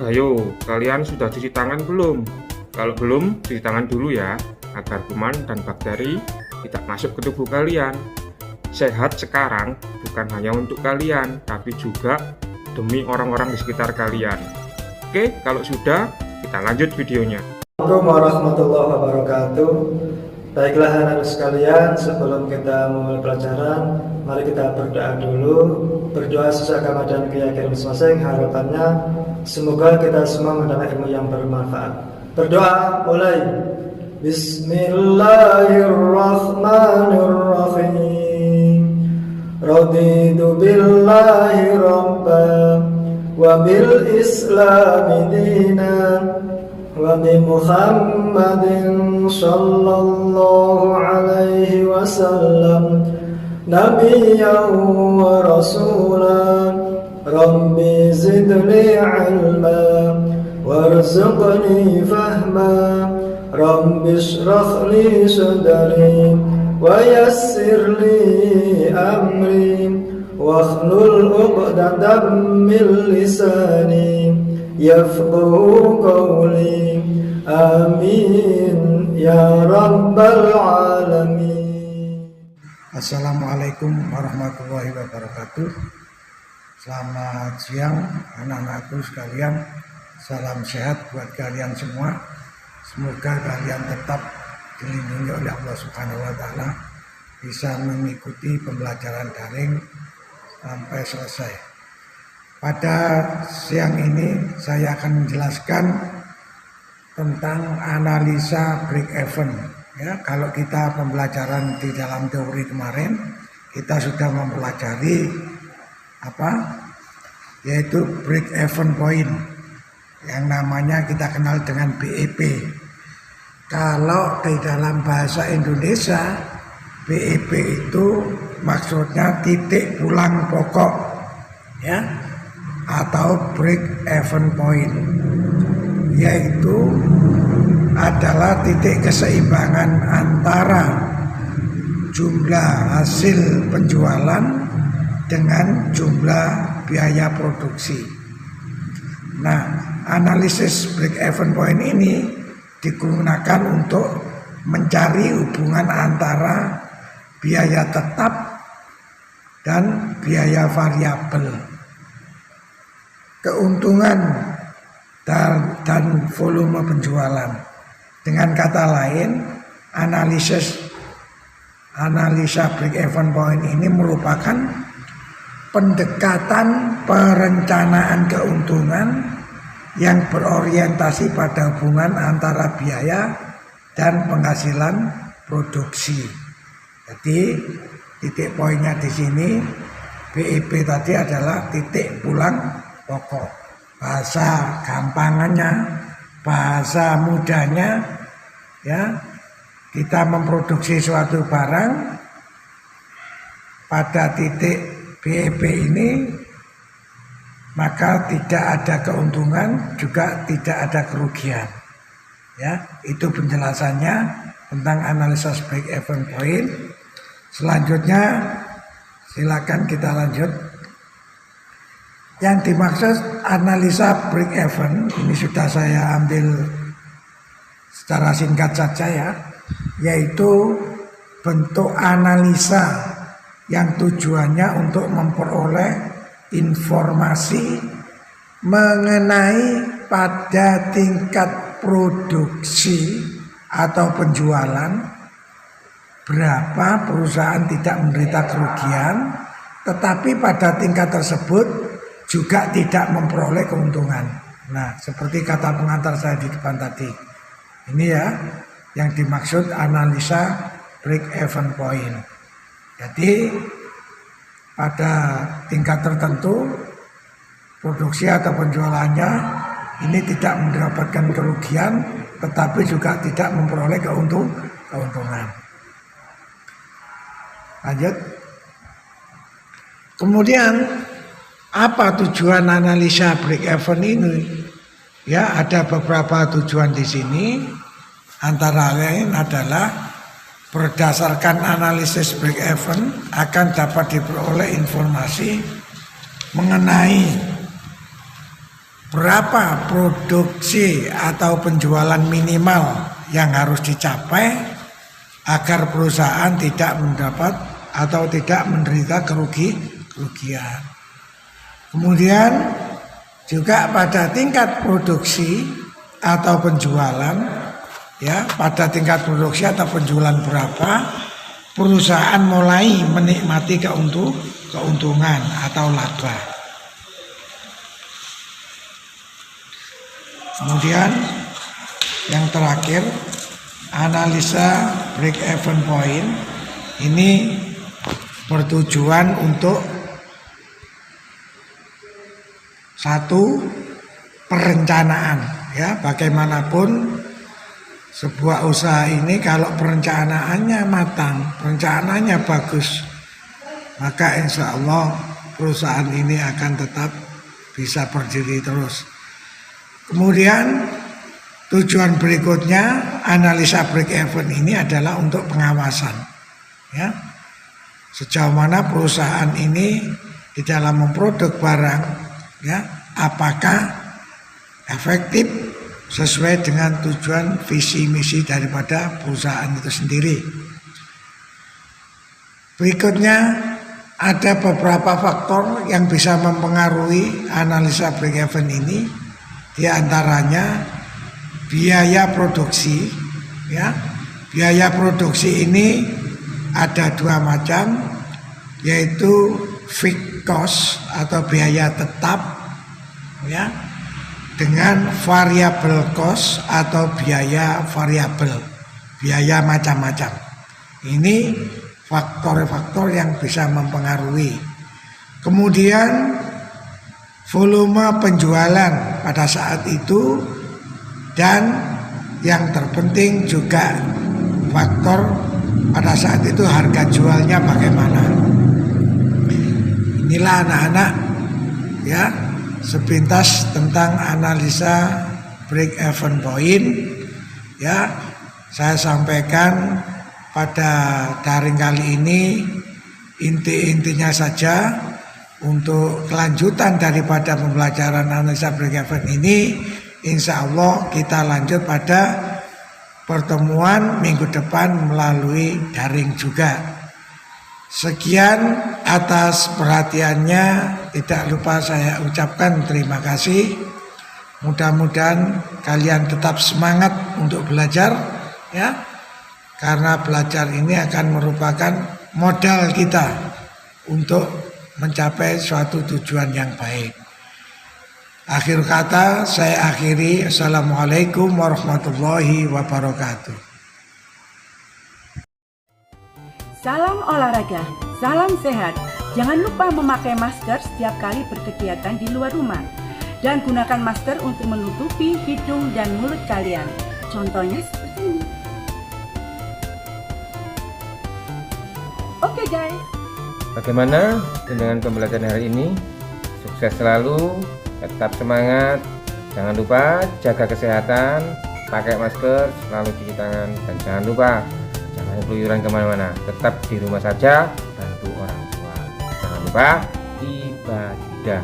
Ayo, kalian sudah cuci tangan belum? Kalau belum, cuci tangan dulu ya, agar kuman dan bakteri tidak masuk ke tubuh kalian. Sehat sekarang bukan hanya untuk kalian, tapi juga demi orang-orang di sekitar kalian. Oke, kalau sudah, kita lanjut videonya. Assalamualaikum warahmatullahi wabarakatuh. Baiklah anak-anak sekalian, sebelum kita memulai pelajaran, mari kita berdoa dulu. Berdoa sesuai agama dan keyakinan masing-masing. Harapannya semoga kita semua mendapat ilmu yang bermanfaat. Berdoa mulai. Bismillahirrahmanirrahim. Raditu billahi rabban wa bil islami dinan wa bi Muhammadin sallallahu alaihi wasallam nabiyyan wa rasulan. Rabbi zidni ilma warzuqni fahma. Rabbi shrah li sadri wa yassir li amri wakhlul 'uqdatam min lisani yafqahu qawli. Amin ya rabbal alamin. Assalamualaikum warahmatullahi wabarakatuh. Selamat siang anak-anakku sekalian. Salam sehat buat kalian semua. Semoga kalian tetap dilindungi oleh Allah Subhanahu wa taala, bisa mengikuti pembelajaran daring sampai selesai. Pada siang ini saya akan menjelaskan tentang analisa break even. Ya, kalau kita pembelajaran di dalam teori kemarin, kita sudah mempelajari yaitu break even point yang namanya kita kenal dengan BEP. Kalau di dalam bahasa Indonesia, BEP itu maksudnya titik pulang pokok, ya, atau break even point, yaitu adalah titik keseimbangan antara jumlah hasil penjualan dengan jumlah biaya produksi. Nah, analisis break even point ini digunakan untuk mencari hubungan antara biaya tetap dan biaya variabel, keuntungan dan volume penjualan. Dengan kata lain, analisa break even point ini merupakan pendekatan perencanaan keuntungan yang berorientasi pada hubungan antara biaya dan penghasilan produksi. Jadi titik poinnya di sini, BEP tadi adalah titik pulang pokok. Bahasa gampangannya, bahasa mudahnya, ya, kita memproduksi suatu barang pada titik BEP ini, maka tidak ada keuntungan, juga tidak ada kerugian. Ya, itu penjelasannya tentang analisa break even point. Selanjutnya silakan kita lanjut. Yang dimaksud analisa break even ini sudah saya ambil secara singkat saja ya, yaitu bentuk analisa yang tujuannya untuk memperoleh informasi mengenai pada tingkat produksi atau penjualan berapa perusahaan tidak menderita kerugian, tetapi pada tingkat tersebut juga tidak memperoleh keuntungan. Nah, seperti kata pengantar saya di depan tadi, ini ya yang dimaksud analisa break even point. Jadi pada tingkat tertentu produksi atau penjualannya ini tidak mendapatkan kerugian, tetapi juga tidak memperoleh keuntungan. Lanjut. Kemudian apa tujuan analisa break even ini? Ya, ada beberapa tujuan di sini. Antara lain adalah berdasarkan analisis break even akan dapat diperoleh informasi mengenai berapa produksi atau penjualan minimal yang harus dicapai agar perusahaan tidak mendapat atau tidak menderita kerugian. Kemudian juga pada tingkat produksi atau penjualan, ya, pada tingkat produksi atau penjualan berapa perusahaan mulai menikmati keuntungan atau laba. Kemudian yang terakhir, analisa break even point ini bertujuan untuk satu, perencanaan, ya, bagaimanapun sebuah usaha ini kalau perencanaannya matang, perencanaannya bagus, maka insya Allah perusahaan ini akan tetap bisa berdiri terus. Kemudian tujuan berikutnya, analisa break even ini adalah untuk pengawasan, ya, sejauh mana perusahaan ini di dalam memproduk barang, ya, apakah efektif sesuai dengan tujuan visi misi daripada perusahaan itu sendiri. Berikutnya ada beberapa faktor yang bisa mempengaruhi analisa break even ini, di antaranya biaya produksi, ya. Biaya produksi ini ada dua macam, yaitu fixed cost atau biaya tetap, ya, dengan variable cost atau biaya variabel, biaya macam-macam. Ini faktor-faktor yang bisa mempengaruhi. Kemudian volume penjualan pada saat itu, dan yang terpenting juga faktor pada saat itu harga jualnya bagaimana. Inilah anak-anak, ya, sepintas tentang analisa break even point, ya, saya sampaikan pada daring kali ini inti-intinya saja. Untuk kelanjutan daripada pembelajaran analisa break even ini, insya Allah kita lanjut pada pertemuan minggu depan melalui daring juga. Sekian atas perhatiannya, tidak lupa saya ucapkan terima kasih. Mudah-mudahan kalian tetap semangat untuk belajar, ya, karena belajar ini akan merupakan modal kita untuk mencapai suatu tujuan yang baik. Akhir kata saya akhiri. Assalamualaikum warahmatullahi wabarakatuh. Salam olahraga, salam sehat. Jangan lupa memakai masker setiap kali berkegiatan di luar rumah. Dan gunakan masker untuk menutupi hidung dan mulut kalian. Contohnya seperti ini. Oke guys. Bagaimana dengan pembelajaran hari ini? Sukses selalu, tetap semangat, jangan lupa jaga kesehatan, pakai masker, selalu cuci tangan, dan jangan lupa jangan keluyuran kemana-mana, tetap di rumah saja, bantu orang tua. Jangan lupa ibadah.